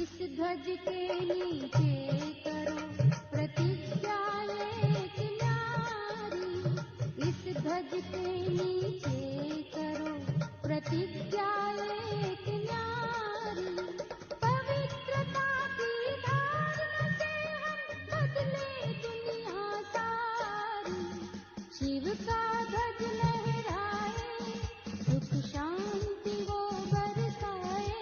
इस ध्वज के नीचे करो प्रतिज्ञा एक न्यारी, इस ध्वज के नीचे करो प्रतिज्ञा एक न्यारी, पवित्रता की धारण से हम बदले दुनिया सारी, शिव का ध्वज लहराए, सुख शांति वो बरसाए,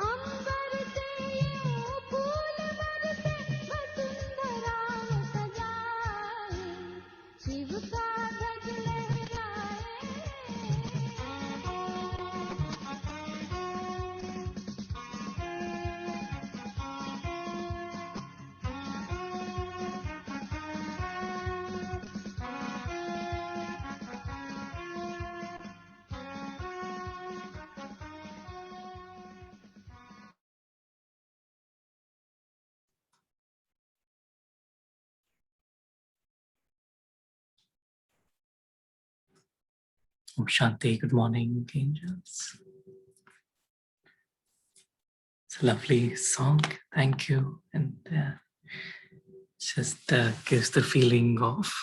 अंबर से यूं फूल बरसे वसुंधरा सजाए, शिव का ध्वज लहराए। Om Shanti, good morning, angels. It's a lovely song, thank you. And just gives the feeling of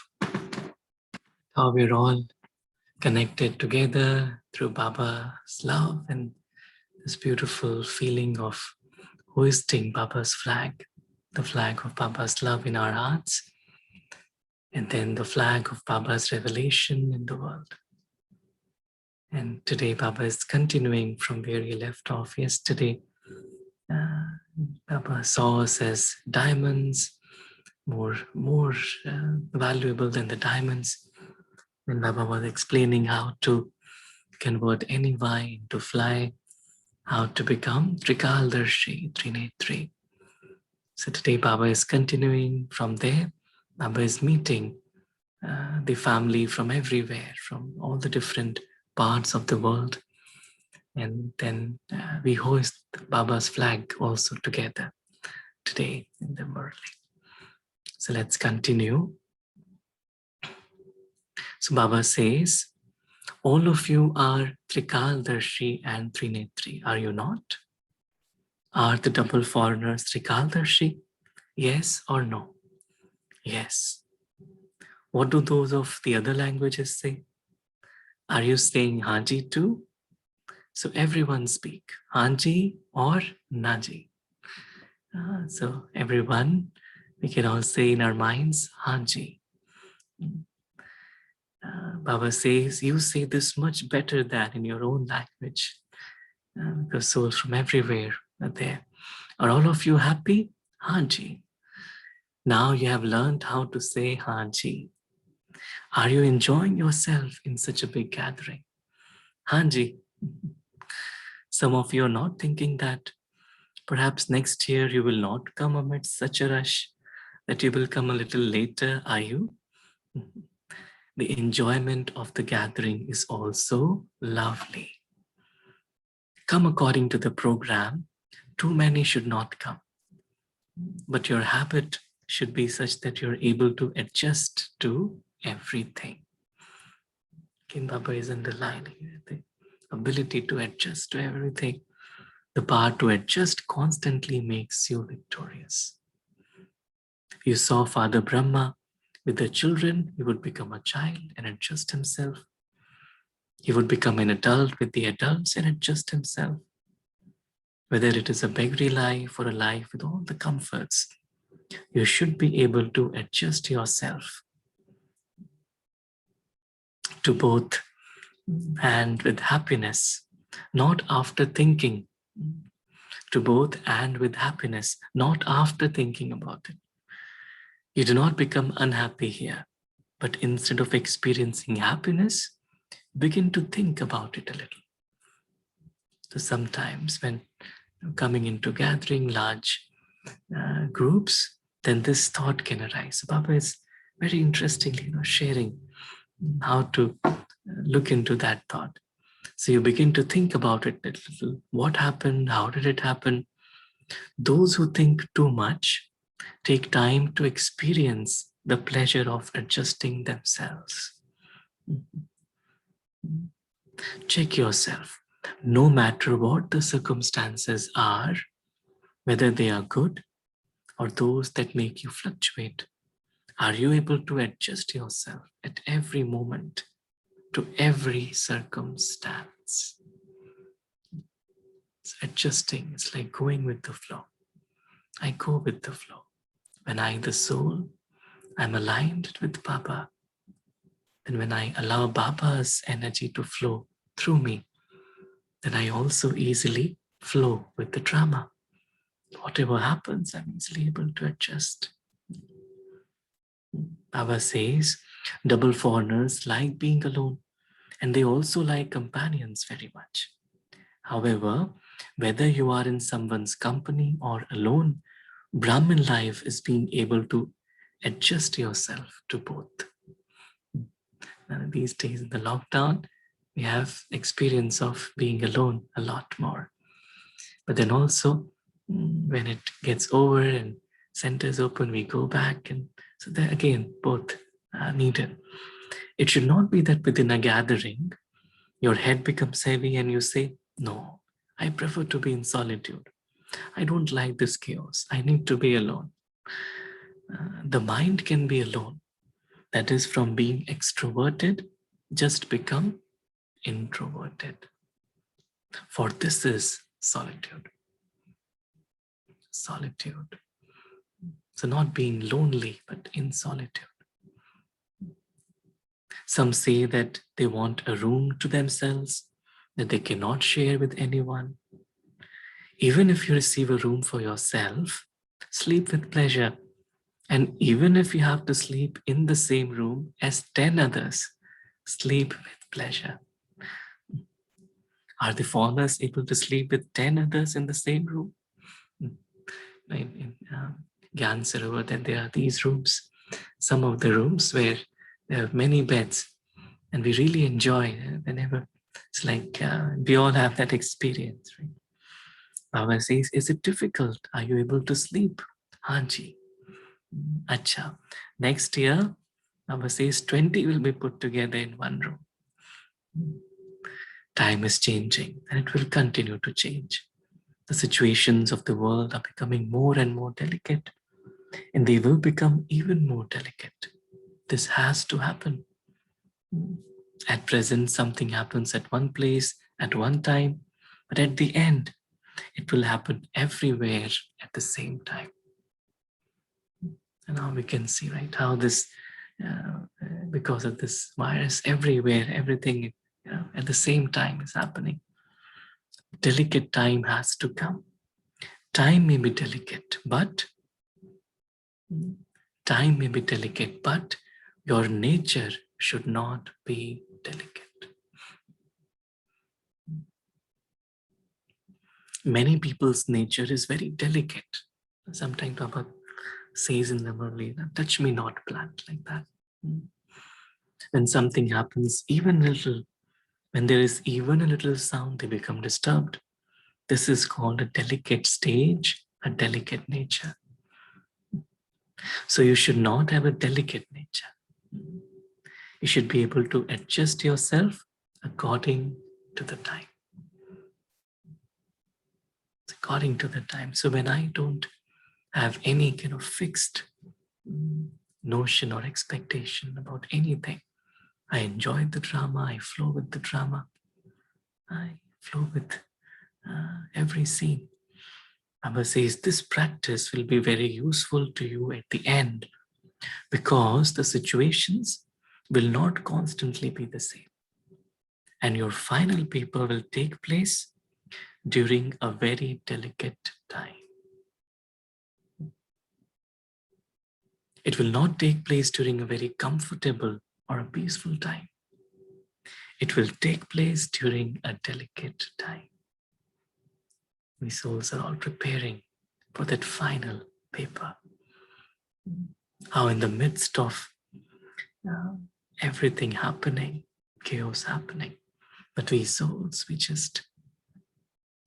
how we're all connected together through Baba's love and this beautiful feeling of hoisting Baba's flag, the flag of Baba's love in our hearts, and then the flag of Baba's revelation in the world. And today Baba is continuing from where he left off yesterday. Baba saw us as diamonds, more valuable than the diamonds. And Baba was explaining how to convert any vine to fly, how to become Trikaldarshi, Trinetri. So today Baba is continuing from there. Baba is meeting the family from everywhere, from all the different parts of the world. And then we hoist Baba's flag also together today in the Murli. So let's continue. So Baba says, all of you are Trikaldarshi and Trinetri, are you not? Are the double foreigners Trikaldarshi? Yes or no? Yes. What do those of the other languages say? Are you saying Haji too? So everyone speak Haji or Naji. So everyone, we can all say in our minds, Haji. Baba says, you say this much better than in your own language, because souls from everywhere are there. Are all of you happy? Haji. Now you have learned how to say Haji. Are you enjoying yourself in such a big gathering? Haji. Some of you are not thinking that perhaps next year you will not come amidst such a rush, that you will come a little later, are you? The enjoyment of the gathering is also lovely. Come according to the program. Too many should not come. But your habit should be such that you're able to adjust to everything. King Baba is underlining the ability to adjust to everything. The power to adjust constantly makes you victorious. You saw Father Brahma with the children, he would become a child and adjust himself. He would become an adult with the adults and adjust himself. Whether it is a beggarly life or a life with all the comforts, you should be able to adjust yourself to both and with happiness, not after thinking. To both and with happiness, not after thinking about it. You do not become unhappy here, but instead of experiencing happiness, begin to think about it a little. So sometimes when coming into gathering large groups, then this thought can arise. So Baba is very interestingly sharing how to look into that thought. So you begin to think about it a little. What happened? How did it happen? Those who think too much take time to experience the pleasure of adjusting themselves. Check yourself. No matter what the circumstances are, whether they are good or those that make you fluctuate. Are you able to adjust yourself at every moment to every circumstance? It's adjusting, it's like going with the flow. I go with the flow. When I, the soul, I'm aligned with Baba, then when I allow Baba's energy to flow through me, then I also easily flow with the drama. Whatever happens, I'm easily able to adjust. Baba says, double foreigners like being alone, and they also like companions very much. However, whether you are in someone's company or alone, Brahmin life is being able to adjust yourself to both. These days in the lockdown, we have experience of being alone a lot more. But then also, when it gets over and centers open, we go back. And so there again, both are needed. It should not be that within a gathering, your head becomes heavy and you say, no, I prefer to be in solitude. I don't like this chaos. I need to be alone. The mind can be alone. That is, from being extroverted, just become introverted. For this is solitude. Solitude. So not being lonely, but in solitude. Some say that they want a room to themselves, that they cannot share with anyone. Even if you receive a room for yourself, sleep with pleasure. And even if you have to sleep in the same room as 10 others, sleep with pleasure. Are the foreigners able to sleep with 10 others in the same room? In Gyan Sarovar, that there are these rooms, some of the rooms where there are many beds, and we really enjoy whenever it's like we all have that experience, right? Baba says, is it difficult? Are you able to sleep? Hanji. Acha. Next year, Baba says 20 will be put together in one room. Time is changing and it will continue to change. The situations of the world are becoming more and more delicate, and they will become even more delicate. This has to happen. At present, something happens at one place at one time, but at the end, it will happen everywhere at the same time. And now we can see, right, how this, because of this virus, everywhere, everything at the same time is happening. Delicate time has to come. Time may be delicate, but your nature should not be delicate. Many people's nature is very delicate. Sometimes Baba says in the Murli, touch me not, plant, like that. When something happens, even a little, when there is even a little sound, they become disturbed. This is called a delicate stage, a delicate nature. So you should not have a delicate nature. You should be able to adjust yourself according to the time. According to the time. So when I don't have any kind of fixed notion or expectation about anything, I enjoy the drama, I flow with the drama, I flow with every scene. Baba says this practice will be very useful to you at the end, because the situations will not constantly be the same. And your final paper will take place during a very delicate time. It will not take place during a very comfortable or a peaceful time. It will take place during a delicate time. We souls are all preparing for that final paper. How in the midst of everything happening, chaos happening, but we souls, we just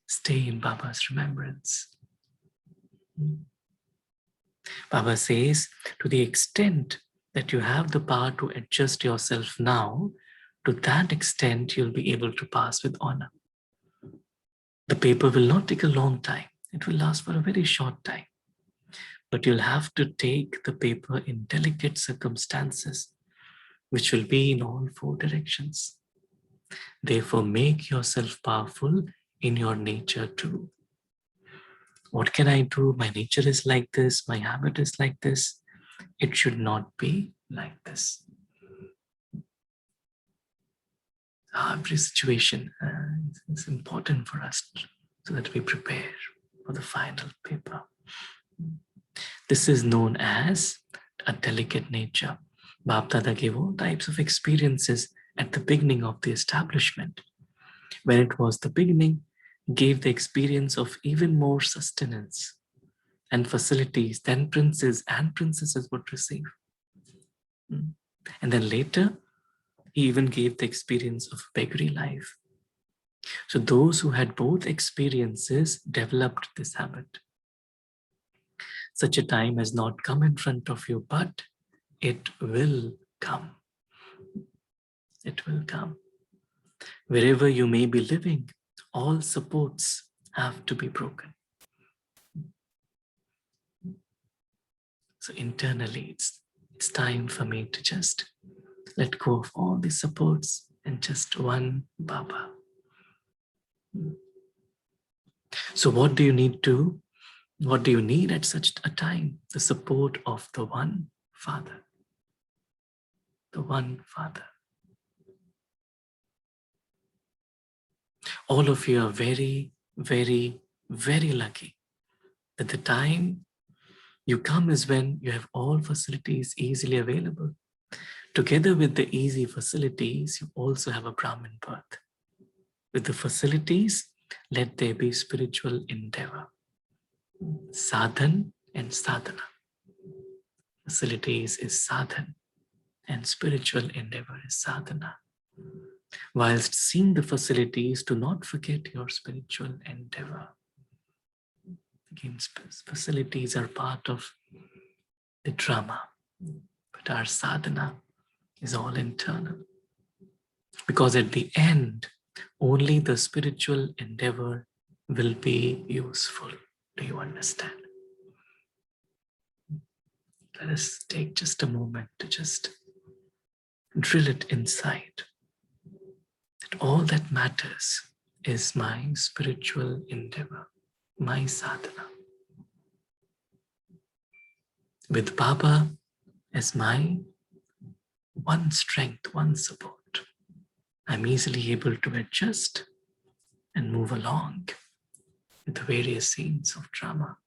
stay in Baba's remembrance. Baba says, to the extent that you have the power to adjust yourself now, to that extent you'll be able to pass with honor. The paper will not take a long time. It will last for a very short time. But you'll have to take the paper in delicate circumstances, which will be in all four directions. Therefore, make yourself powerful in your nature too. What can I do? My nature is like this, my habit is like this. It should not be like this. Every situation is important for us so that we prepare for the final paper. This is known as a delicate nature. Baap Dada gave all types of experiences at the beginning of the establishment. When it was the beginning, gave the experience of even more sustenance and facilities than princes and princesses would receive. And then later, he even gave the experience of beggary life. So those who had both experiences developed this habit. Such a time has not come in front of you, but it will come. It will come. Wherever you may be living, all supports have to be broken. So internally, it's time for me to just let go of all the supports and just one Baba. So what do you need at such a time? The support of the one Father. The one Father. All of you are very, very, very lucky that the time you come is when you have all facilities easily available. Together with the easy facilities, you also have a Brahmin birth. With the facilities, let there be spiritual endeavor. Sadhan and sadhana. Facilities is sadhan and spiritual endeavor is sadhana. Whilst seeing the facilities, do not forget your spiritual endeavor. Again, facilities are part of the drama, but our sadhana is all internal. Because at the end, only the spiritual endeavor will be useful. Do you understand? Let us take just a moment to just drill it inside. That all that matters is my spiritual endeavor, my sadhana. With Baba as my one strength, one support, I'm easily able to adjust and move along with the various scenes of drama.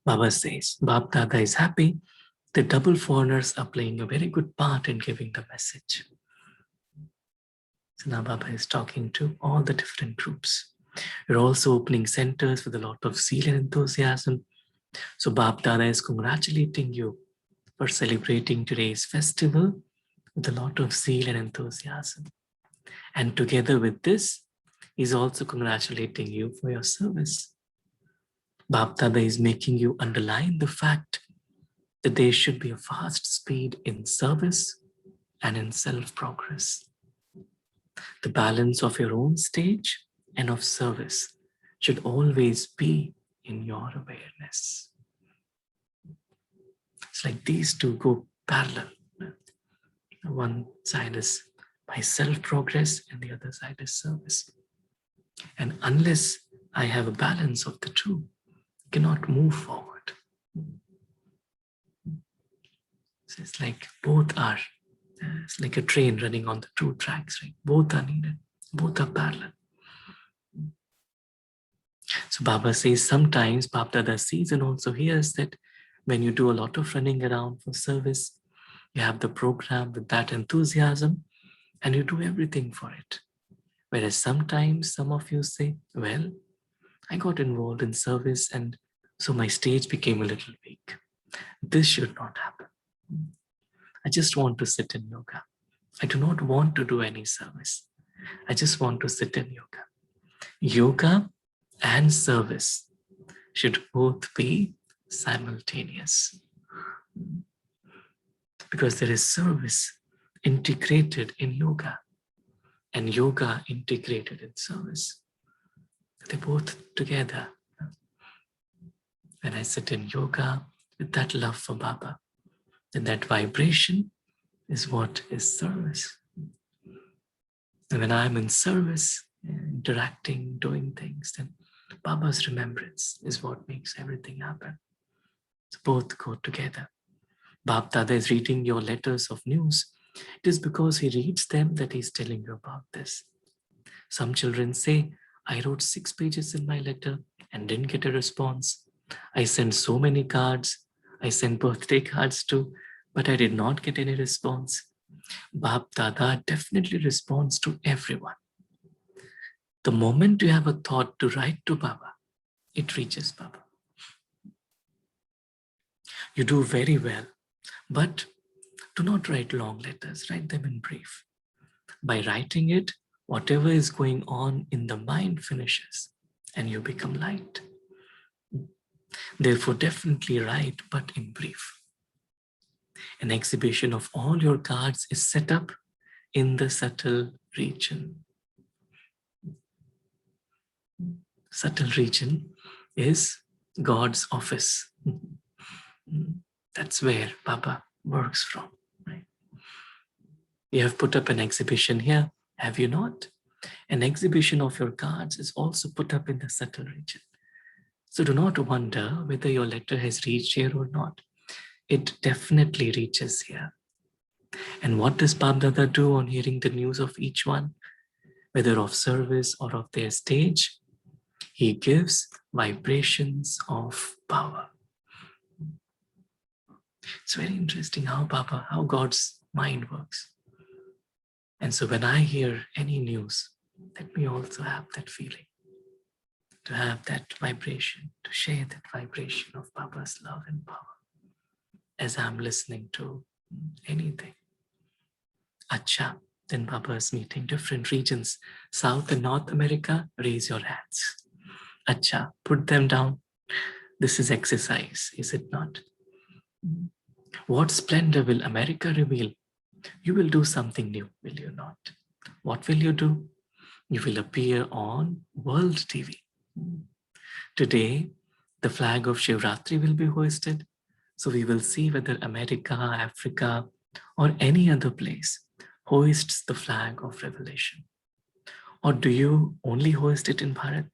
Baba says, Baap Dada is happy. The double foreigners are playing a very good part in giving the message. So now Baba is talking to all the different groups. We're also opening centers with a lot of zeal and enthusiasm. So Baap Dada is congratulating you for celebrating today's festival with a lot of zeal and enthusiasm. And together with this, he's also congratulating you for your service. Baap Dada is making you underline the fact that there should be a fast speed in service and in self-progress. The balance of your own stage and of service should always be in your awareness. It's like these two go parallel. One side is my self-progress and the other side is service. And unless I have a balance of the two, I cannot move forward. So it's like both are, it's like a train running on the two tracks, right? Both are needed, both are parallel. So Baba says sometimes Baap Dada sees and also hears that when you do a lot of running around for service, you have the program with that enthusiasm and you do everything for it. Whereas sometimes some of you say, well, I got involved in service and so my stage became a little weak. This should not happen. I just want to sit in yoga. I do not want to do any service. I just want to sit in yoga. Yoga and service should both be simultaneous. Because there is service integrated in yoga. and yoga integrated in service. They're both together. When I sit in yoga with that love for Baba, then that vibration is what is service. And when I'm in service, interacting, doing things, then Baba's remembrance is what makes everything happen. So both go together. Bab Dada is reading your letters of news. It is because he reads them that he's telling you about this. Some children say, I wrote 6 pages in my letter and didn't get a response. I sent so many cards. I sent birthday cards too, but I did not get any response. Bab Dada definitely responds to everyone. The moment you have a thought to write to Baba, it reaches Baba. You do very well, but do not write long letters, write them in brief. By writing it, whatever is going on in the mind finishes and you become light. Therefore, definitely write, but in brief. An exhibition of all your cards is set up in the subtle region. Subtle region is God's office. That's where Baba works from. Right? You have put up an exhibition here, have you not? An exhibition of your cards is also put up in the subtle region. So do not wonder whether your letter has reached here or not. It definitely reaches here. And what does Bab Dada do on hearing the news of each one, whether of service or of their stage? He gives vibrations of power. It's very interesting how God's mind works. And so when I hear any news, let me also have that feeling, to have that vibration, to share that vibration of Baba's love and power as I'm listening to anything. Acha, then Baba is meeting different regions. South and North America, raise your hands. Acha, put them down. This is exercise, is it not? What splendor will America reveal? You will do something new, will you not? What will you do? You will appear on World TV. Today, the flag of Shivratri will be hoisted. So we will see whether America, Africa, or any other place hoists the flag of revelation. Or do you only hoist it in Bharat?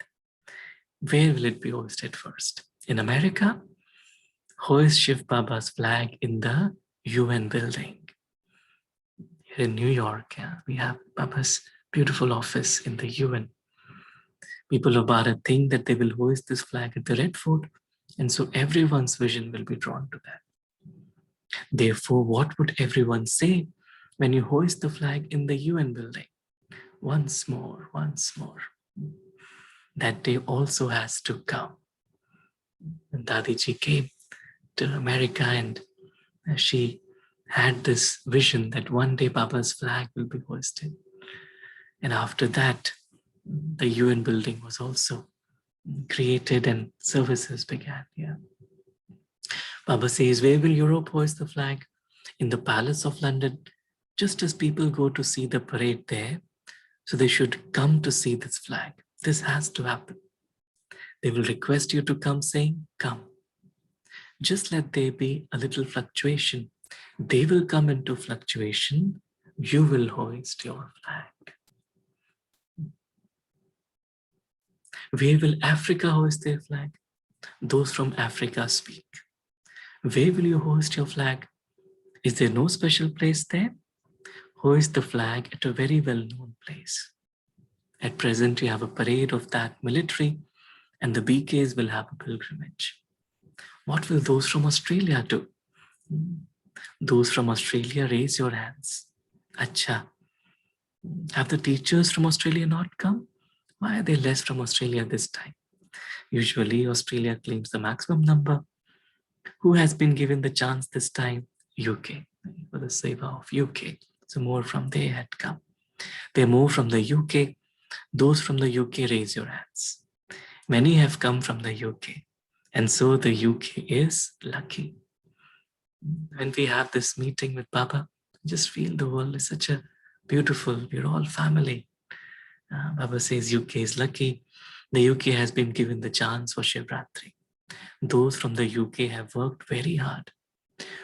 Where will it be hoisted first? In America? Hoist Shiv Baba's flag in the UN building. Here in New York, we have Baba's beautiful office in the UN. People of Bharat think that they will hoist this flag at the Red Fort, and so everyone's vision will be drawn to that. Therefore, what would everyone say when you hoist the flag in the UN building? Once more, once more. That day also has to come. And Dadiji came to America and she had this vision that one day Baba's flag will be hoisted. And after that, the UN building was also created and services began. Yeah. Baba says, where will Europe hoist the flag? In the Palace of London, just as people go to see the parade there. So they should come to see this flag. This has to happen. They will request you to come saying, come. Just let there be a little fluctuation. They will come into fluctuation. You will hoist your flag. Where will Africa hoist their flag? Those from Africa speak. Where will you hoist your flag? Is there no special place there? Hoist the flag at a very well-known place. At present, you have a parade of that military, and the BKs will have a pilgrimage. What will those from Australia do? Those from Australia, raise your hands. Acha. Have the teachers from Australia not come? Why are they less from Australia this time? Usually, Australia claims the maximum number. Who has been given the chance this time? UK, for the seva of UK. So more from there had come. They more from the UK. Those from the UK, raise your hands. Many have come from the UK. And so the UK is lucky. When we have this meeting with Baba, just feel the world is such a beautiful, we're all family. Baba says UK is lucky. The UK has been given the chance for Shivratri. Those from the UK have worked very hard.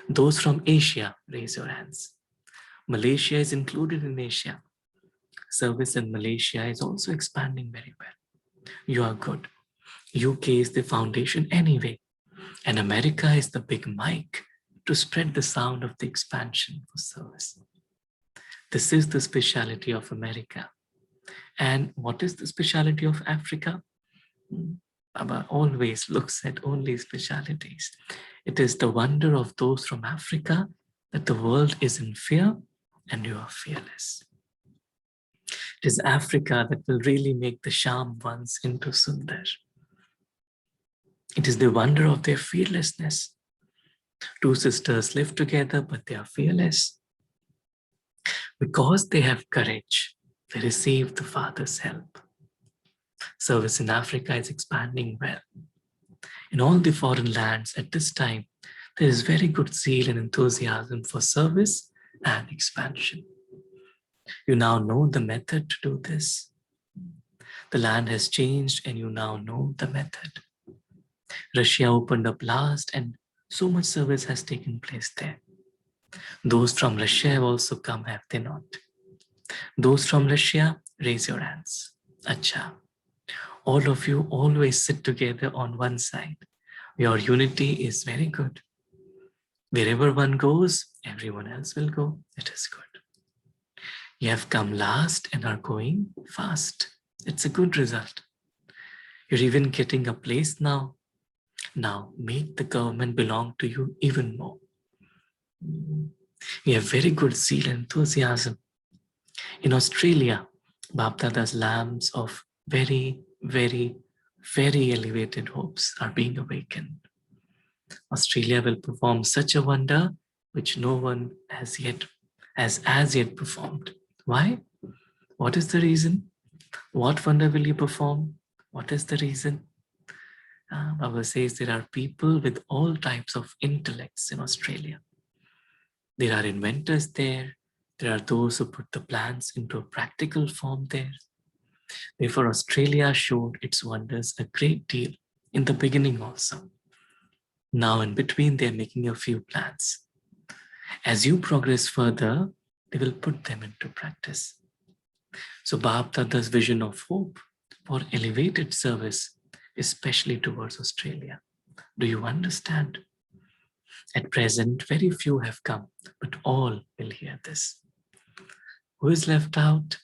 Those from Asia, raise your hands. Malaysia is included in Asia. Service in Malaysia is also expanding very well. You are good. UK is the foundation anyway. And America is the big mic to spread the sound of the expansion for service. This is the speciality of America. And what is the speciality of Africa? Baba always looks at only specialities. It is the wonder of those from Africa that the world is in fear and you are fearless. It is Africa that will really make the Sham ones into Sundar. It is the wonder of their fearlessness. Two sisters live together, but they are fearless. Because they have courage, they receive the Father's help. Service in Africa is expanding well. In all the foreign lands at this time, there is very good zeal and enthusiasm for service and expansion. You now know the method to do this. The land has changed and you now know the method. Russia opened up last and so much service has taken place there. Those from Russia have also come, have they not? Those from Russia, raise your hands. Acha. All of you always sit together on one side. Your unity is very good. Wherever one goes, everyone else will go. It is good. You have come last and are going fast. It's a good result. You're even getting a place now. Now make the government belong to you even more. You have very good zeal and enthusiasm. In Australia, Bapdada's lambs of very, very, very elevated hopes are being awakened. Australia will perform such a wonder which no one has as yet performed. Why? What is the reason? What wonder will you perform? What is the reason? Baba says there are people with all types of intellects in Australia. There are inventors there. There are those who put the plans into a practical form there. Therefore, Australia showed its wonders a great deal in the beginning also. Now in between, they're making a few plans. As you progress further, they will put them into practice. So Bap Dada's vision of hope for elevated service, especially towards Australia. Do you understand? At present, very few have come, but all will hear this. Who is left out?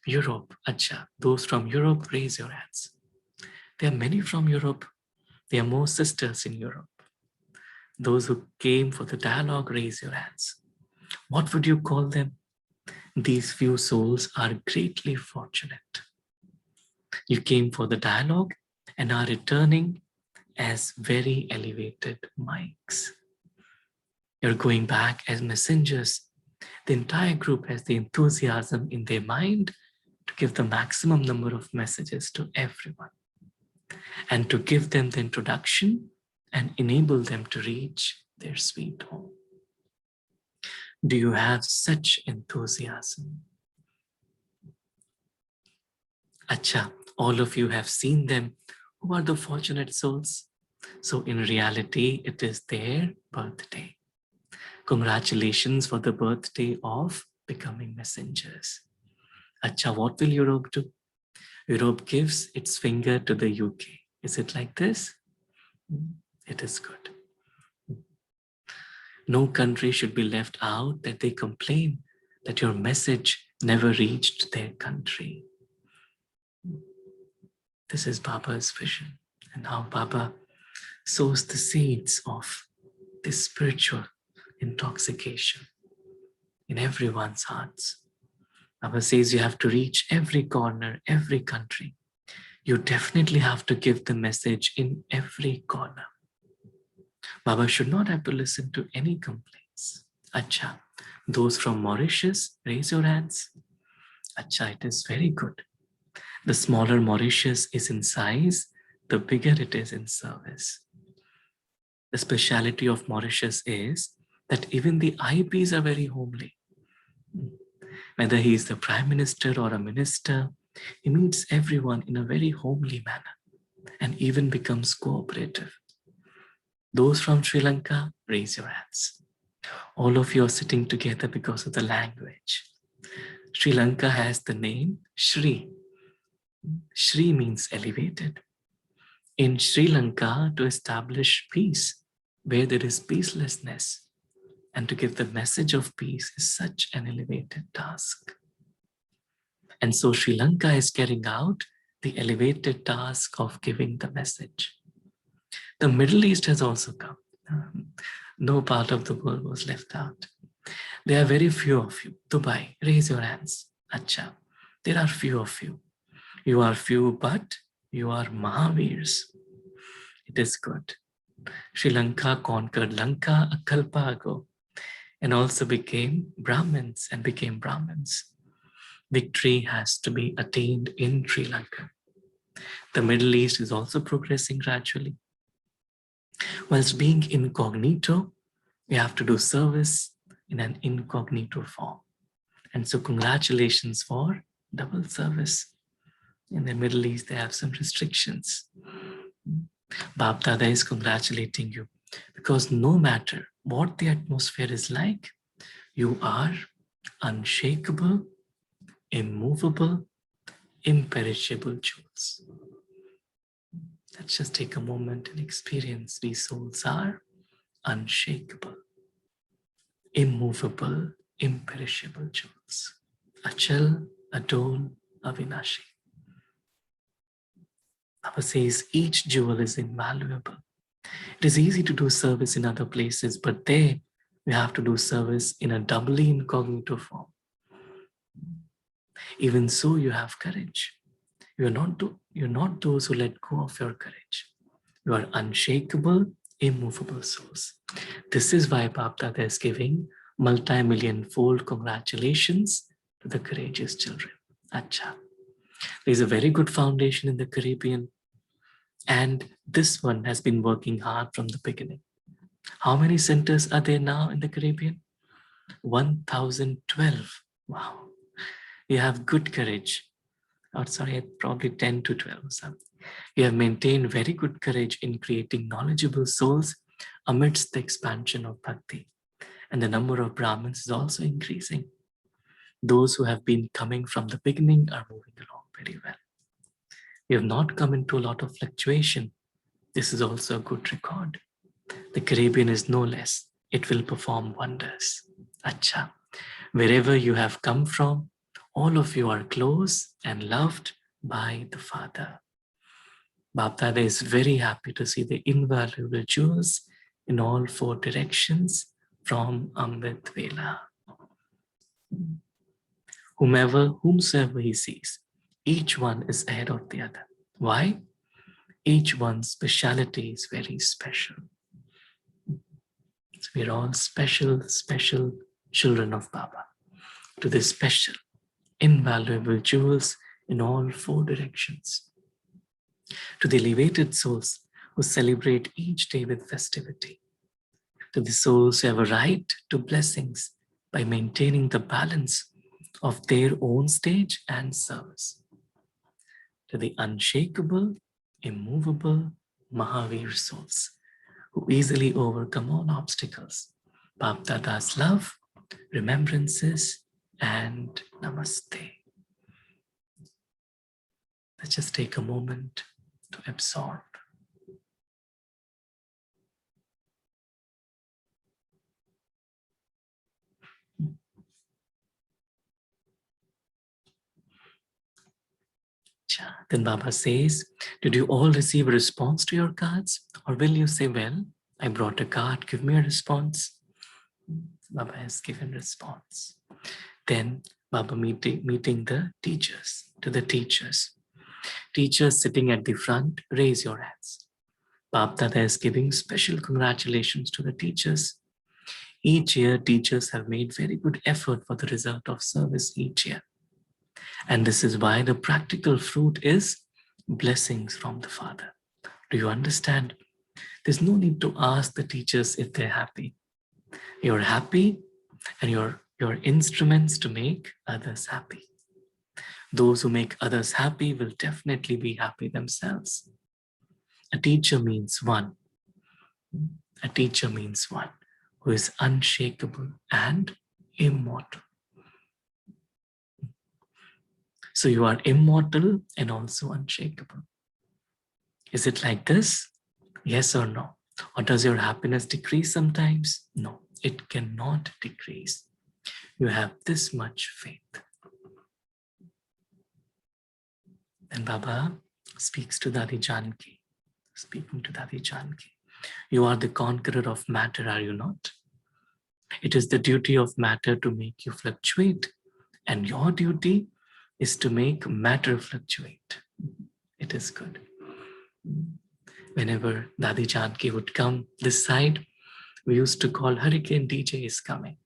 Europe. Acha. Those from Europe, raise your hands. There are many from Europe. There are more sisters in Europe. Those who came for the dialogue, raise your hands. What would you call them? These few souls are greatly fortunate. You came for the dialogue and are returning as very elevated mics. You're going back as messengers. The entire group has the enthusiasm in their mind to give the maximum number of messages to everyone and to give them the introduction and enable them to reach their sweet home. Do you have such enthusiasm? Acha, all of you have seen them. Who are the fortunate souls? So in reality, it is their birthday. Congratulations for the birthday of becoming messengers. Acha, what will Europe do? Europe gives its finger to the UK. Is it like this? It is good. No country should be left out that they complain that your message never reached their country. This is Baba's vision and how Baba sows the seeds of this spiritual intoxication in everyone's hearts. Baba says you have to reach every corner, every country. You definitely have to give the message in every corner. Baba should not have to listen to any complaints. Acha, those from Mauritius, raise your hands. Acha, it is very good. The smaller Mauritius is in size, the bigger it is in service. The speciality of Mauritius is that even the IPs are very homely. Whether he is the prime minister or a minister, He meets everyone in a very homely manner and even becomes cooperative. Those from Sri Lanka, raise your hands. All of you are sitting together because of the language. Sri Lanka has the name Shri. Shri means elevated. In Sri Lanka, to establish peace where there is peacelessness and to give the message of peace is such an elevated task. And so Sri Lanka is carrying out the elevated task of giving the message. The Middle East has also come. No part of the world was left out. There are very few of you. Dubai, raise your hands. Acha. There are few of you. You are few, but you are Mahavirs. It is good. Sri Lanka conquered Lanka a kalpa ago and also became Brahmins and became Brahmins. Victory has to be attained in Sri Lanka. The Middle East is also progressing gradually. Whilst being incognito, we have to do service in an incognito form. And so congratulations for double service. In the Middle East, they have some restrictions. Bab Dada is congratulating you because no matter what the atmosphere is like, you are unshakable, immovable, imperishable jewels. Let's just take a moment and experience these souls are unshakable, immovable, imperishable jewels. Achal, Adol, Avinashi. Baba says each jewel is invaluable. It is easy to do service in other places, but there we have to do service in a doubly incognito form. Even so, you have courage. You're not those who let go of your courage. You are unshakable, immovable souls. This is why Bab Dada is giving multi-million-fold congratulations to the courageous children. Acha. There's a very good foundation in the Caribbean, and this one has been working hard from the beginning. How many centers are there now in the Caribbean? 1,012. Wow. You have good courage. Or sorry, probably 10 to 12 or something. You have maintained very good courage in creating knowledgeable souls amidst the expansion of bhakti. And the number of Brahmins is also increasing. Those who have been coming from the beginning are moving along very well. You have not come into a lot of fluctuation. This is also a good record. The Caribbean is no less. It will perform wonders. Acha. Wherever you have come from, all of you are close and loved by the Father. Bab Dada is very happy to see the invaluable jewels in all four directions from Amrit Vela. Whomsoever he sees, each one is ahead of the other. Why? Each one's speciality is very special. So we're all special children of Baba. To the special, invaluable jewels in all four directions. To the elevated souls who celebrate each day with festivity. To the souls who have a right to blessings by maintaining the balance of their own stage and service. To the unshakable, immovable Mahavir souls who easily overcome all obstacles. Bab Dada's love, remembrances, and namaste. Let's just take a moment to absorb. Then Baba says, did you all receive a response to your cards? Or will you say, well, I brought a card, give me a response? Baba has given response. Then Baba meeting the teachers, to the teachers. Teachers sitting at the front, raise your hands. Baba Dada is giving special congratulations to the teachers. Each year, teachers have made very good effort for the result of service each year. And this is why the practical fruit is blessings from the Father. Do you understand? There's no need to ask the teachers if they're happy. You're happy and you're instruments to make others happy. Those who make others happy will definitely be happy themselves. A teacher means one. A teacher means one who is unshakable and immortal. So you are immortal and also unshakable. Is it like this? Yes or no? Or does your happiness decrease sometimes? No, it cannot decrease. You have this much faith. Then Baba speaks to Dadi Janki, speaking to Dadi Janki. You are the conqueror of matter, are you not? It is the duty of matter to make you fluctuate, and your duty is to make matter fluctuate. It is good. Whenever Dadi Janki would come this side, we used to call Hurricane DJ is coming.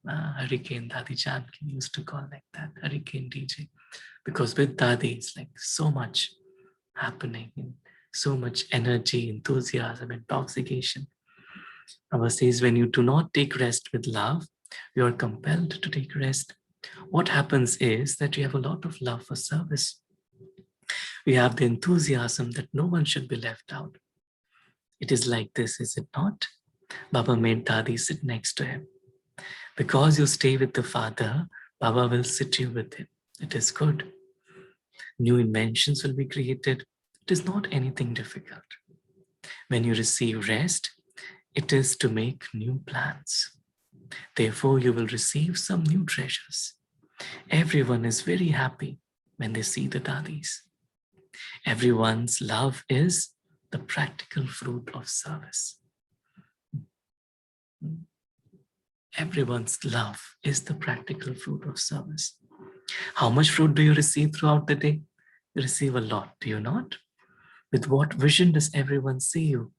Hurricane Dadi Janki used to call like that, Hurricane DJ. Because with Dadi, it's like so much happening, and so much energy, enthusiasm, intoxication. Baba says, when you do not take rest with love, you are compelled to take rest. What happens is that you have a lot of love for service. We have the enthusiasm that no one should be left out. It is like this, is it not? Baba made Dadi sit next to him. Because you stay with the Father, Baba will sit you with him. It is good. New inventions will be created. It is not anything difficult. When you receive rest, it is to make new plans. Therefore, you will receive some new treasures. Everyone is very happy when they see the Dadis. Everyone's love is the practical fruit of service. Everyone's love is the practical fruit of service. How much fruit do you receive throughout the day? You receive a lot, do you not? With what vision does everyone see you?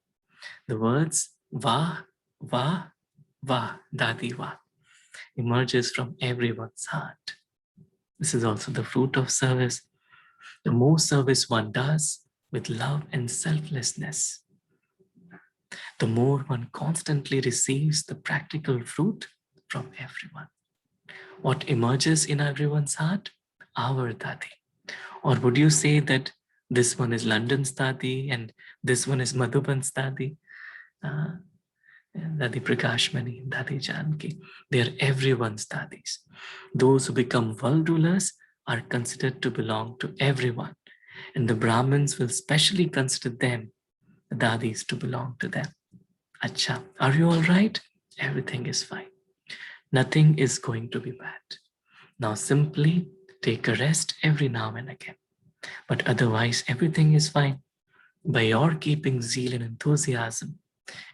The words Vah, Vah, Vah, Dadi Vah emerges from everyone's heart. This is also the fruit of service. The more service one does with love and selflessness, the more one constantly receives the practical fruit from everyone. What emerges in everyone's heart? Our Dadi. Or would you say that this one is London's Dadi and this one is Madhuban's Dadi? Dadi Prakashmani, Dadi Janki. They are everyone's Dadis. Those who become world rulers are considered to belong to everyone. And the Brahmins will specially consider them, the Dadis, to belong to them. Acha, are you all right? Everything is fine. Nothing is going to be bad. Now simply take a rest every now and again. But otherwise, everything is fine. By your keeping zeal and enthusiasm,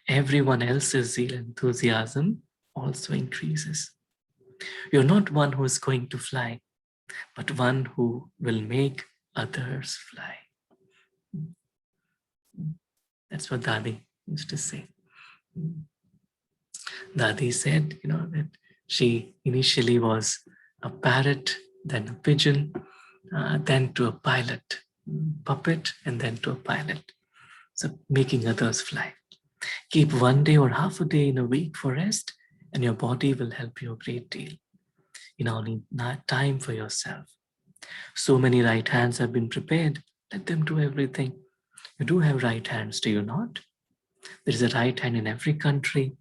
everyone else's zeal and enthusiasm also increases. You're not one who is going to fly, but one who will make others fly. That's what Dadi used to say. Dadi said, that she initially was a parrot, then a pigeon, then to a pilot, puppet, and then to a pilot. So making others fly. Keep one day or half a day in a week for rest, and your body will help you a great deal. You now need time for yourself. So many right hands have been prepared. Let them do everything. You do have right hands, do you not? There is a right hand in every country.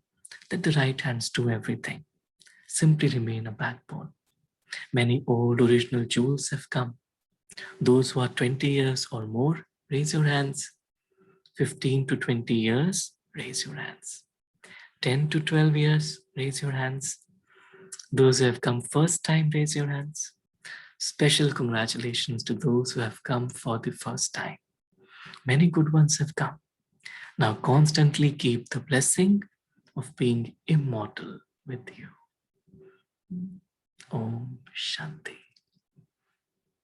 Let the right hands do everything. Simply remain a backbone. Many old original jewels have come. Those who are 20 years or more, raise your hands. 15 to 20 years, raise your hands. 10 to 12 years, raise your hands. Those who have come first time, raise your hands. Special congratulations to those who have come for the first time. Many good ones have come. Now constantly keep the blessing of being immortal with you. Om Shanti.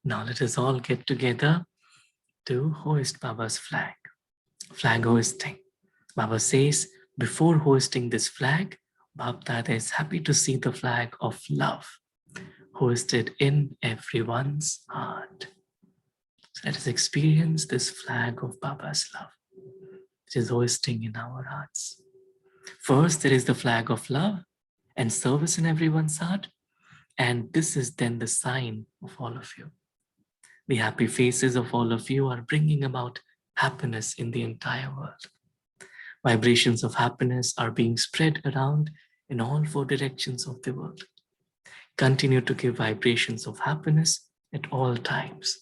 Now let us all get together to hoist Baba's flag. Flag hoisting. Baba says, before hoisting this flag, Bab Dada is happy to see the flag of love hoisted in everyone's heart. So let us experience this flag of Baba's love, which is hoisting in our hearts. First, there is the flag of love and service in everyone's heart. And this is then the sign of all of you. The happy faces of all of you are bringing about happiness in the entire world. Vibrations of happiness are being spread around in all 4 directions of the world. Continue to give vibrations of happiness at all times,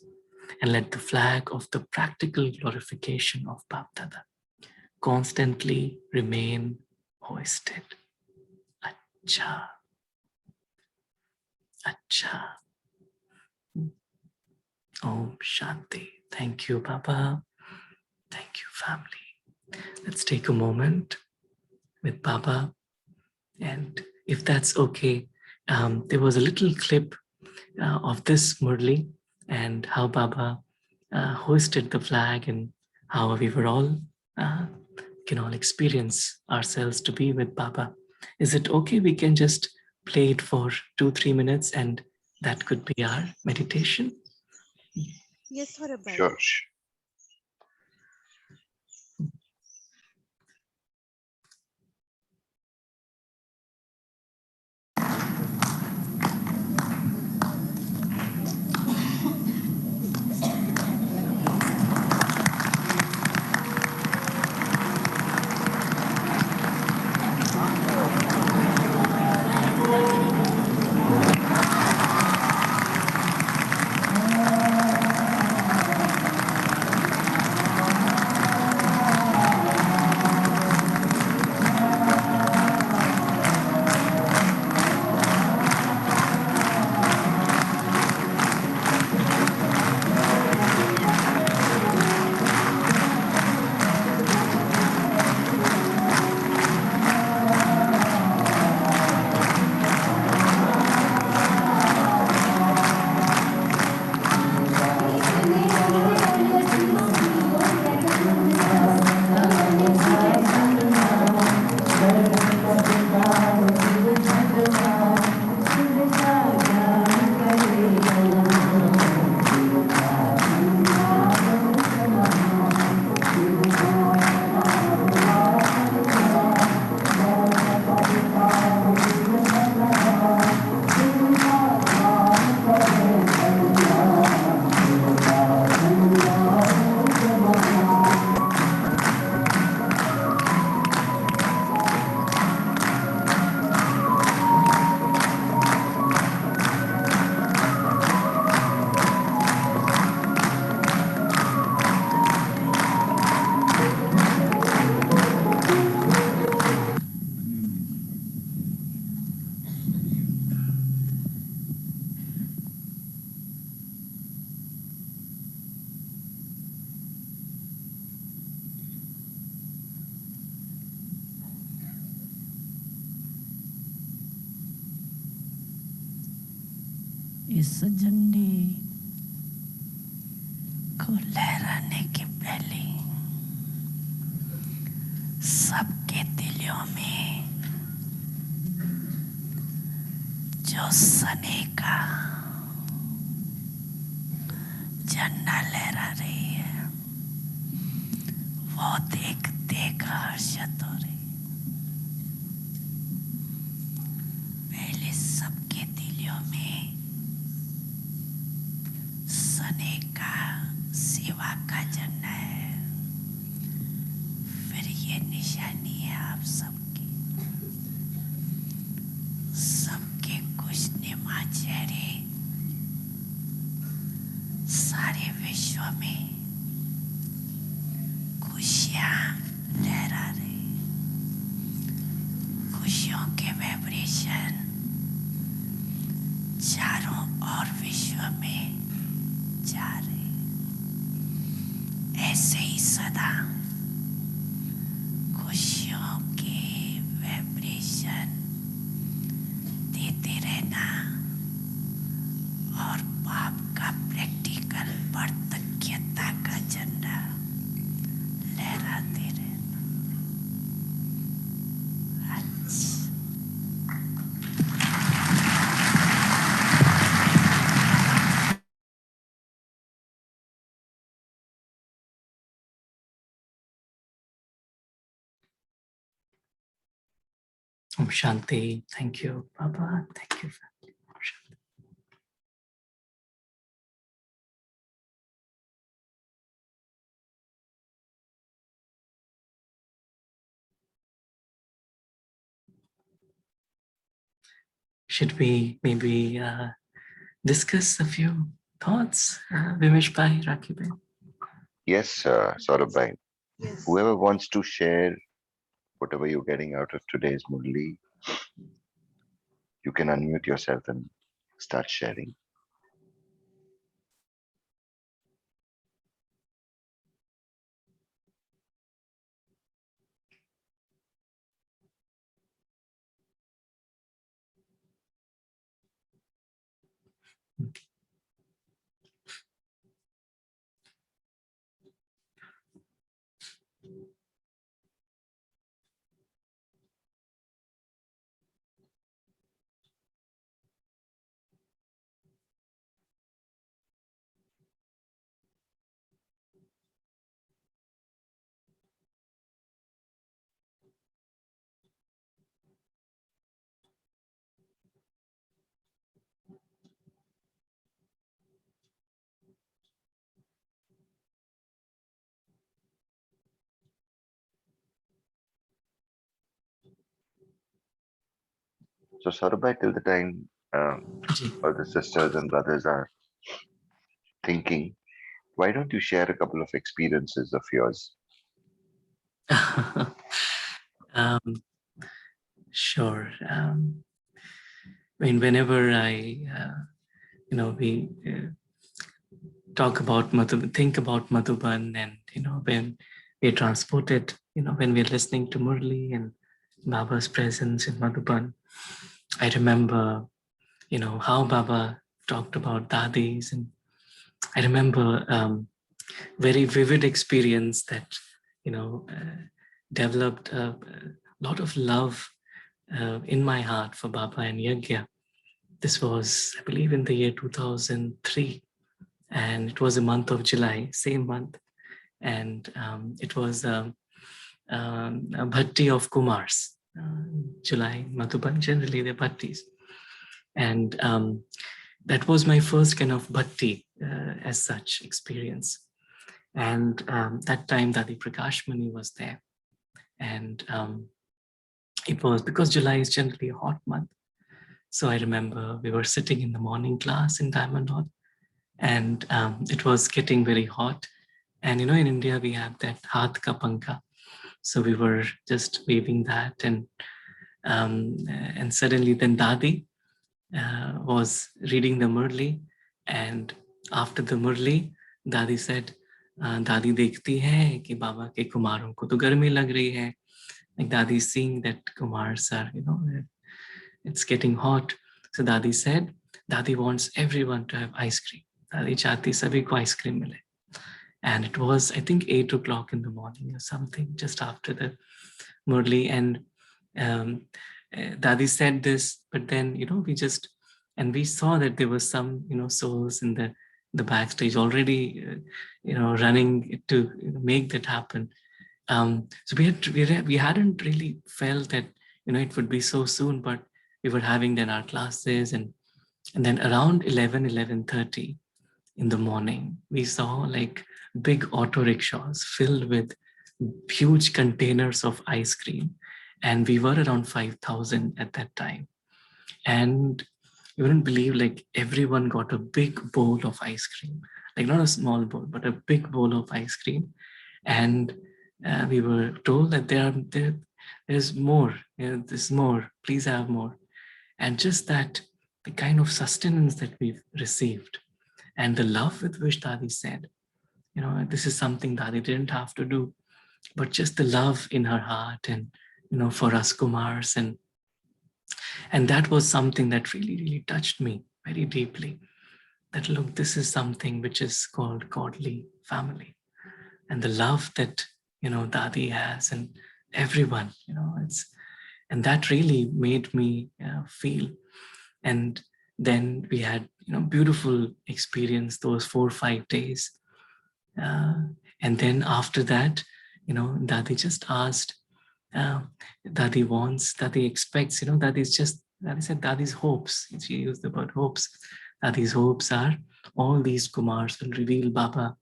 and let the flag of the practical glorification of Bapdada constantly remain hoisted. Acha. Acha. Om Shanti. Thank you, Baba. Thank you, family. Let's take a moment with Baba. And if that's okay, there was a little clip of this Murli and how Baba hoisted the flag and how we were all can all experience ourselves to be with Baba. Is it okay? We can just play it for 2-3 minutes and that could be our meditation. Yes, Horrible. Sure. इस झंडे को लहराने के पहले सबके दिलों में जो सने का झंडा लहरा रही है वो देख देख हर्षित हो रही। पहले सबके दिलों में सने का सेवा का झंडा है, फिर ये निशानी है आप सबकी, सबके खुश नुमा चेहरे सारे विश्व में खुशियाँ लहरा रहे, खुशियों के वाइब्रेशन चारों ओर विश्व में जा रहे। ऐसे ही सदा खुशियों के वाइब्रेशन देते रहना और पाप का प्रैक्टिकल पार्थक्यता का झंडा लहराते रहना। अच्छा Om Shanti. Thank you, Baba. Thank you, family. Om Shanti. should we maybe discuss a few thoughts, Vimesh Bhai, Rakhi Bhai? Yes, Saurabh bhai. Yes. Whoever wants to share whatever you're getting out of today's Murli, you can unmute yourself and start sharing. So, Saurabh bhai, till the time Ji. all the sisters and brothers are thinking, why don't you share a couple of experiences of yours? um, sure. I mean, whenever we talk about think about Madhuban, and when we're transported, when we're listening to Murli and Baba's presence in Madhuban, I remember, how Baba talked about dadis, and I remember very vivid experience that developed a lot of love in my heart for Baba and Yagya. This was, I believe, in the year 2003, and it was a month of July, same month, and it was a bhatti of Kumars. July, Madhuban, generally they're bhattis. And that was my first kind of bhatti as such experience. And that time Dadi Prakash Mani was there. And it was because July is generally a hot month. So I remember we were sitting in the morning class in Diamond Hall, and it was getting very hot. And in India we have that Hath Ka Pankha. So we were just waving that, and suddenly then Dadi was reading the Murli, and after the Murli, Dadi said, Dadi देखती है कि बाबा के कुमारों को तो गर्मी लग रही है. Like Dadi is seeing that Kumars are, it's getting hot. So Dadi said, Dadi wants everyone to have ice cream. Dadi चाहती सभी को ice cream मिले. And it was, I think, 8 o'clock in the morning or something, just after the Murli. And Dadi said this, but then, we saw that there was some, souls in the backstage already, running to make that happen. So we hadn't really felt that, it would be so soon, but we were having then our classes, and then around 11:30 in the morning, we saw like big auto rickshaws filled with huge containers of ice cream. And we were around 5,000 at that time. And you wouldn't believe, like, everyone got a big bowl of ice cream, like not a small bowl, but a big bowl of ice cream. And we were told that there's more, there's more, please have more. And just that, the kind of sustenance that we've received, and the love with which Dadi said, this is something Dadi didn't have to do, but just the love in her heart, and, for us Kumars. And that was something that really, really touched me very deeply. That, look, this is something which is called godly family. And the love that, Dadi has, and everyone, and that really made me feel. And then we had, beautiful experience those 4 or 5 days. And then after that, Dadi just asked, Dadi expects, Dadi said Dadi's hopes, she used the word hopes. Dadi's hopes are all these Kumars will reveal Baba.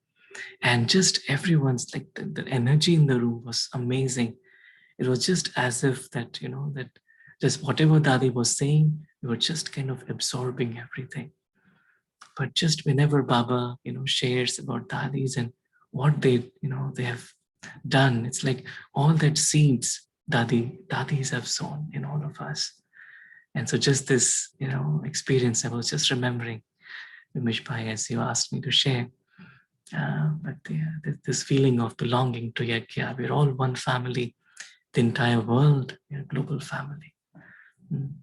And just everyone's, like, the energy in the room was amazing. It was just as if that, that just whatever Dadi was saying, we were just kind of absorbing everything. But just whenever Baba, shares about Dadis and what they have done, it's like all that seeds Dadis have sown in all of us. And so just this, experience, I was just remembering, Umesh Bhai, as you asked me to share. But this feeling of belonging to Yajna, we're all one family, the entire world, global family. Mm.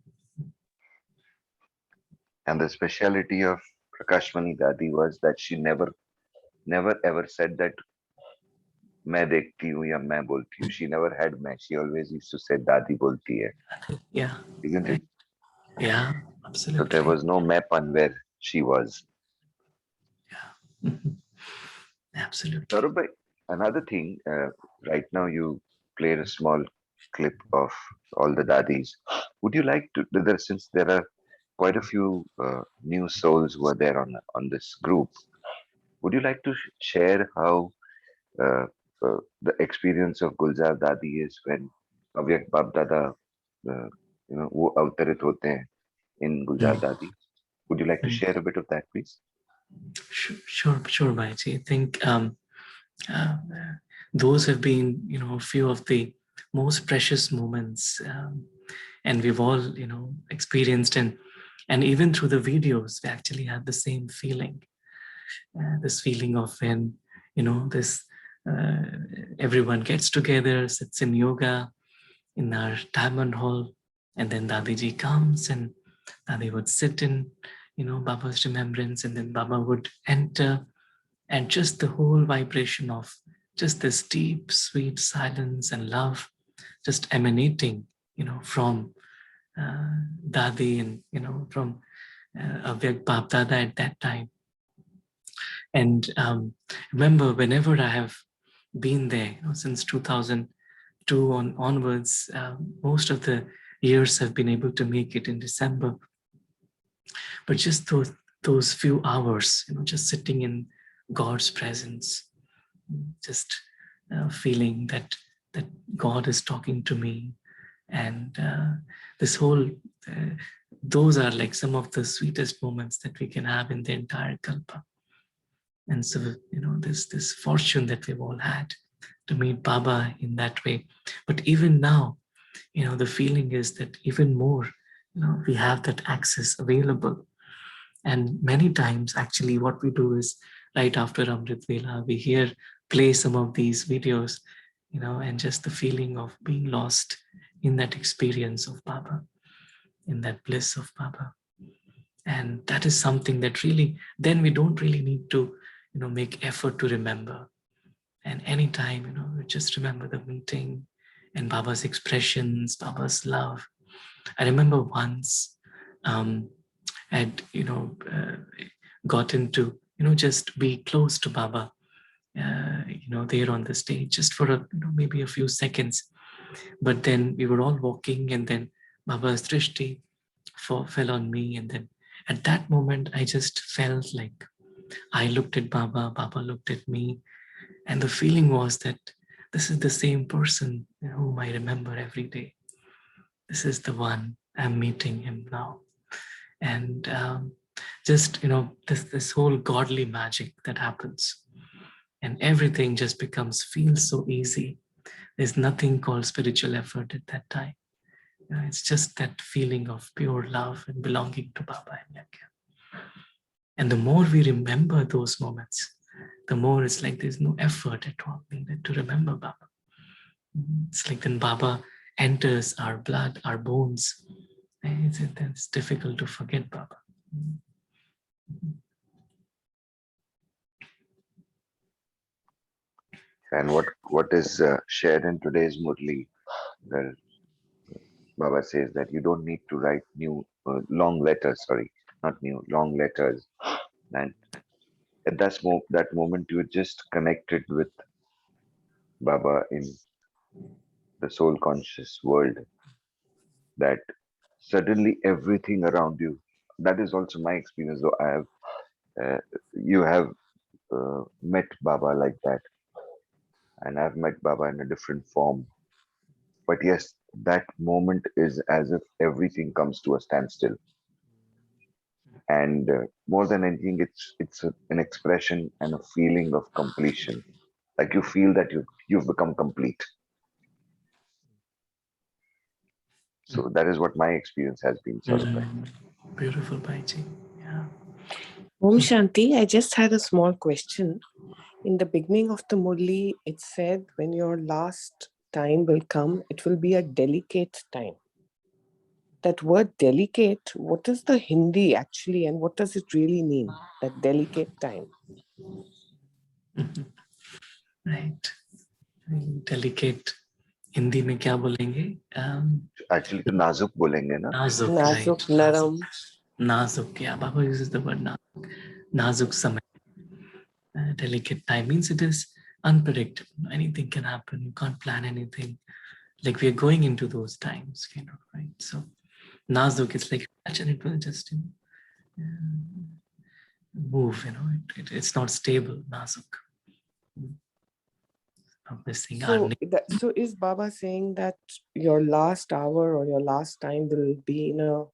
And the speciality of Prakashmani Dadi was that she never ever said that मैं देखती हूँ या मैं बोलती हूँ. She never had मैं. She always used to say दादी बोलती है. Yeah. Isn't Right. it? Yeah, So absolutely. there was no मैंपन where she was. Yeah. Absolutely. Saurabh bhai, another thing, right now you played a small clip of all the daddies. Would you like to, since there are quite a few new souls who are there on this group, would you like to share how uh, the experience of Gulzar Dadi is when Avyak Bab Dada, वो अवतरित होते हैं in Gulzar Dadi? Would you like to share a bit of that, please? Sure, Bhaiji. I think uh, those have been, a few of the most precious moments, and we've all, experienced, and even through the videos, we actually had the same feeling. This feeling of when, this uh, everyone gets together, sits in yoga in our diamond hall, and then Dadiji comes and Dadi would sit in, Baba's remembrance, and then Baba would enter, and just the whole vibration of just this deep, sweet silence and love just emanating, from Dadi and, from Avyak Bab Dada at that time. And remember, whenever I have been there, since 2002 onwards, most of the years have been able to make it in December. But just those few hours, just sitting in God's presence, just feeling that God is talking to me, and this whole, those are like some of the sweetest moments that we can have in the entire Kalpa. And so, this fortune that we've all had to meet Baba in that way. But even now, the feeling is that even more, we have that access available. And many times, actually, what we do is right after Amrit Vela, we play some of these videos, and just the feeling of being lost in that experience of Baba, in that bliss of Baba. And that is something that really, then we don't really need to, make effort to remember. And anytime, we just remember the meeting and Baba's expressions, Baba's love. I remember once, I'd gotten to just be close to Baba, there on the stage just for maybe a few seconds. But then we were all walking, and then Baba's drishti fell on me, and then at that moment I just felt like I looked at Baba, Baba looked at me, and the feeling was that this is the same person whom I remember every day. This is the one, I'm meeting him now. And just, this whole godly magic that happens. And everything just feels so easy. There's nothing called spiritual effort at that time. It's just that feeling of pure love and belonging to Baba and Yajna. And the more we remember those moments, the more it's like there's no effort at all needed to remember Baba. It's like then Baba enters our blood, our bones. It's difficult to forget Baba. And what is shared in today's Murli, where Baba says that you don't need to write new long letters. Sorry, not new, long letters. And at that moment, you are just connected with Baba in the soul conscious world. That suddenly everything around you. That is also my experience. Though you have met Baba like that, and I've met Baba in a different form But yes, that moment is as if everything comes to a standstill. And more than anything, an expression and a feeling of completion. Like you feel that you've become complete. So that is what my experience has been, Saurabh. Beautiful, Bhaiji. Yeah. Om Shanti, I just had a small question. In the beginning of the Murli, it said when your last time will come, it will be a delicate time. That word delicate, what is the Hindi actually and what does it really mean? That delicate time. Right. Delicate. Hindi में क्या बोलेंगे? Actually, to nazuk bolenge na. Nazuk, Nazuk, right? naram. Nazuk, yeah. Baba uses the word nazuk. Nazuk samay. Delicate time means it is unpredictable. Anything can happen. You can't plan anything. Like we're going into those times, right? So nazuk, it's like and it will just move. It's not stable. Nazuk. So is Baba saying that your last hour or your last time will be in a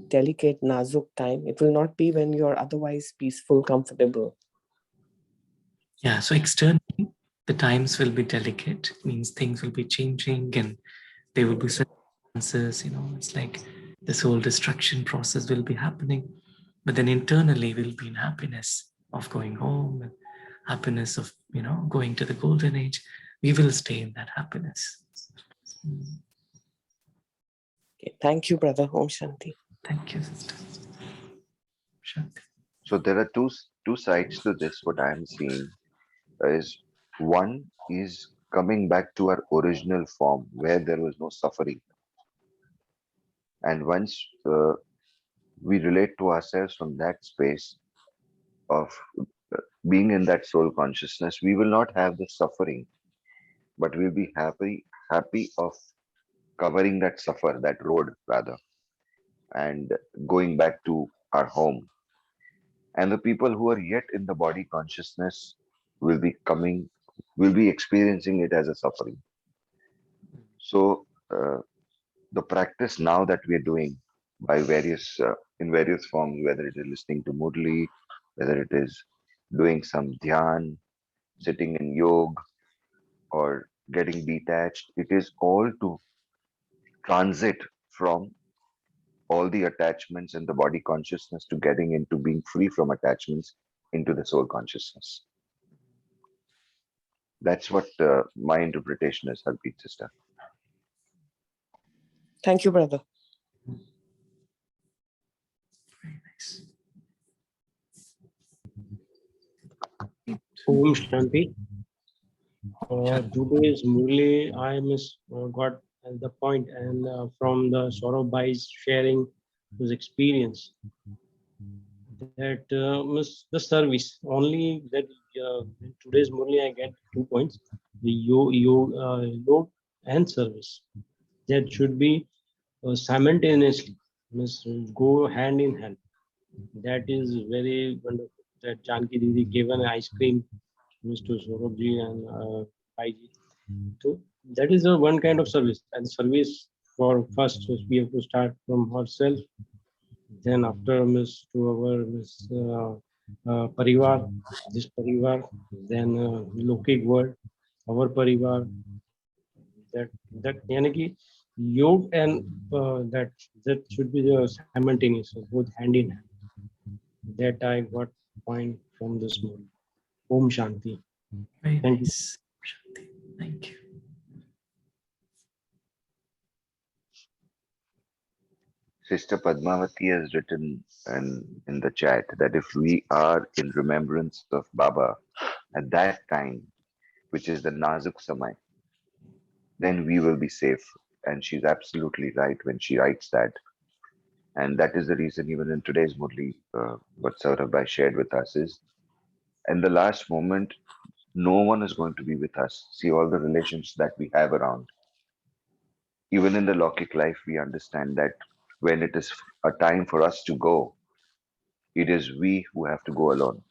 delicate nazuk time? It will not be when you're otherwise peaceful, comfortable. Yeah, so externally, the times will be delicate, means things will be changing and there will be circumstances, it's like this whole destruction process will be happening. But then internally, we'll be in happiness of going home, and happiness of, going to the golden age. We will stay in that happiness. Okay, thank you, brother. Om Shanti. Thank you, sister. Shanti. So there are two sides to this. What I am seeing is one is coming back to our original form where there was no suffering. And once we relate to ourselves from that space of being in that soul consciousness, we will not have the suffering, but we'll be happy of covering that that road rather, and going back to our home. And the people who are yet in the body consciousness will be experiencing it as a suffering. So the practice now that we are doing by in various forms, whether it is listening to Murli, whether it is doing some dhyan, sitting in yoga, or getting detached, it is all to transit from all the attachments in the body consciousness to getting into being free from attachments into the soul consciousness. That's what my interpretation is, Harpreet sister. Thank you, brother. Very nice. Om Shanti. Today's Murli, I got the point, and from the Saurabh Bhai's sharing his experience, that the service only that in today's Murli I get 2 points: the yoga and service. That should be simultaneously, go hand in hand. That is very wonderful. That Janki Didi gave an ice cream, Mr. Saurabh and Bhaiji. So that is one kind of service. And service for first we have to start from ourselves. Then after to our parivar, this parivar, then Lokik world, our parivar. That yani ki yoga and that should be the simultaneous, both hand in hand. That I got point from this movie. Om Shanti. Very Thank you. nice. Shanti. Thank you. Sister Padmavati has written in the chat that if we are in remembrance of Baba at that time, which is the Nazuk Samay, then we will be safe. And she's absolutely right when she writes that. And that is the reason, even in today's Murli, what Saurabh shared with us is, in the last moment, no one is going to be with us. See all the relations that we have around. Even in the Lokik life, we understand that when it is a time for us to go, it is we who have to go alone.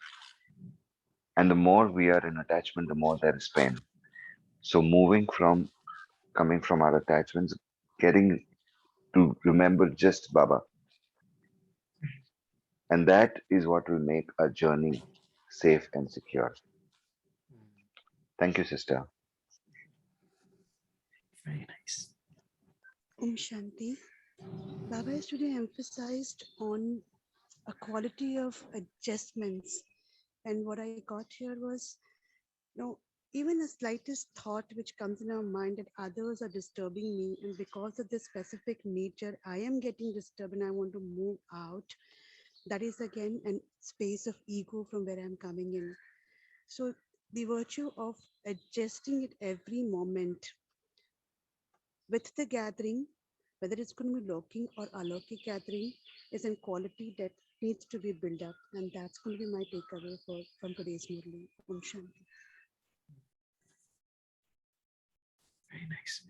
And the more we are in attachment, the more there is pain. So moving from coming from our attachments, getting to remember just Baba. And that is what will make our journey safe and secure. Thank you, sister. Very nice. Om Shanti. Baba has today emphasized on a quality of adjustments. And what I got here was, even the slightest thought which comes in our mind that others are disturbing me, and because of this specific nature, I am getting disturbed and I want to move out. That is again a space of ego from where I'm coming in. So the virtue of adjusting it every moment with the gathering, whether it's going to be Lokik or Alokik gathering, is a quality that needs to be built up. And that's going to be my takeaway from today's Murli. Om Shanti. Very nice.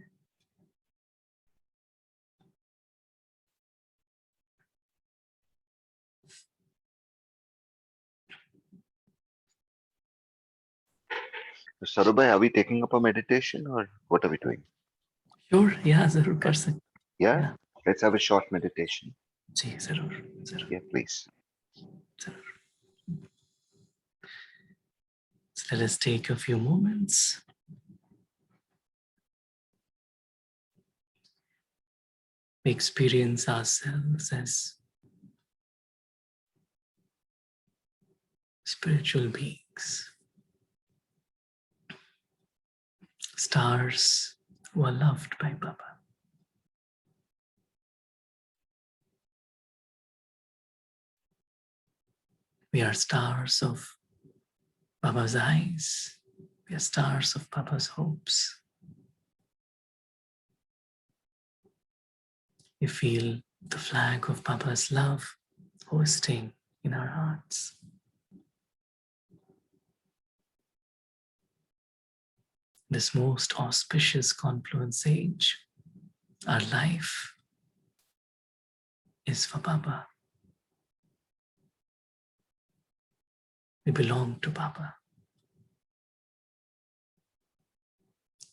So, Sarubai, are we taking up a meditation or what are we doing? Sure, yeah, जरूर कर सकते. Yeah? Yeah. Let's have a short meditation. जी, जरूर, जरूर, Yeah, please. जरूर. So let us take a few moments. We experience ourselves as spiritual beings, stars who are loved by Baba. We are stars of Baba's eyes. We are stars of Baba's hopes. We feel the flag of Baba's love hosting in our hearts. This most auspicious confluence age, our life is for Baba. We belong to Baba.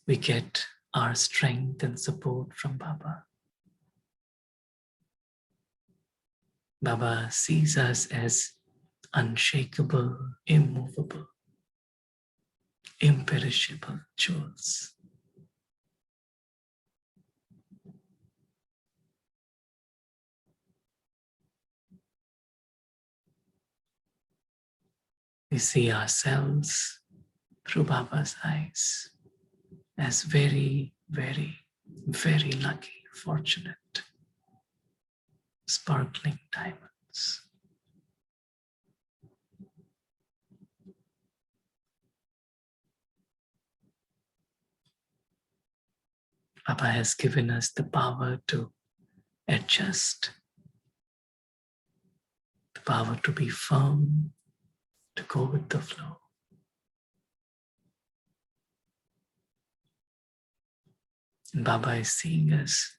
We get our strength and support from Baba. Baba sees us as unshakable, immovable, imperishable jewels. We see ourselves through Baba's eyes as very, very, very lucky, fortunate, sparkling diamonds. Baba has given us the power to adjust, the power to be firm, to go with the flow. And Baba is seeing us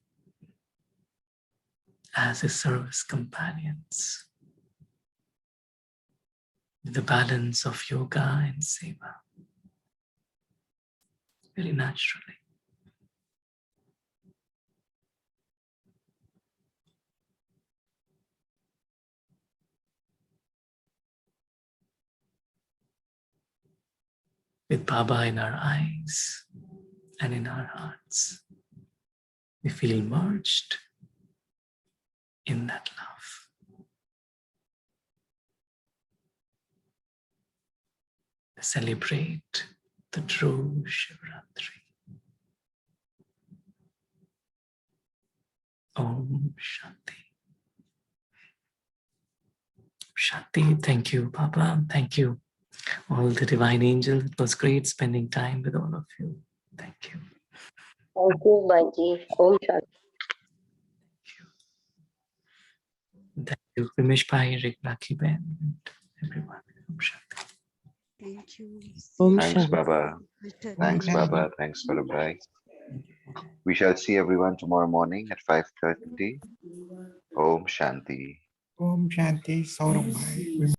as his service companions, with the balance of yoga and seva, very naturally. With Baba in our eyes and in our hearts, we feel merged in that love. We celebrate the true Shivratri. Om Shanti. Shanti, thank you, Baba. Thank you, all the divine angels. It was great spending time with all of you. Thank you. Thank you, Baji. Om Shanti. Thank you, Ramesh Bhai, Rick Rakhi Ben, and everyone. Om Shanti. Thank you. Om Thanks, Shanti. Baba. Thanks, Baba. Thanks, Sarubai. We shall see everyone tomorrow morning at 5:30. Om Shanti. Om Shanti Saurabhai.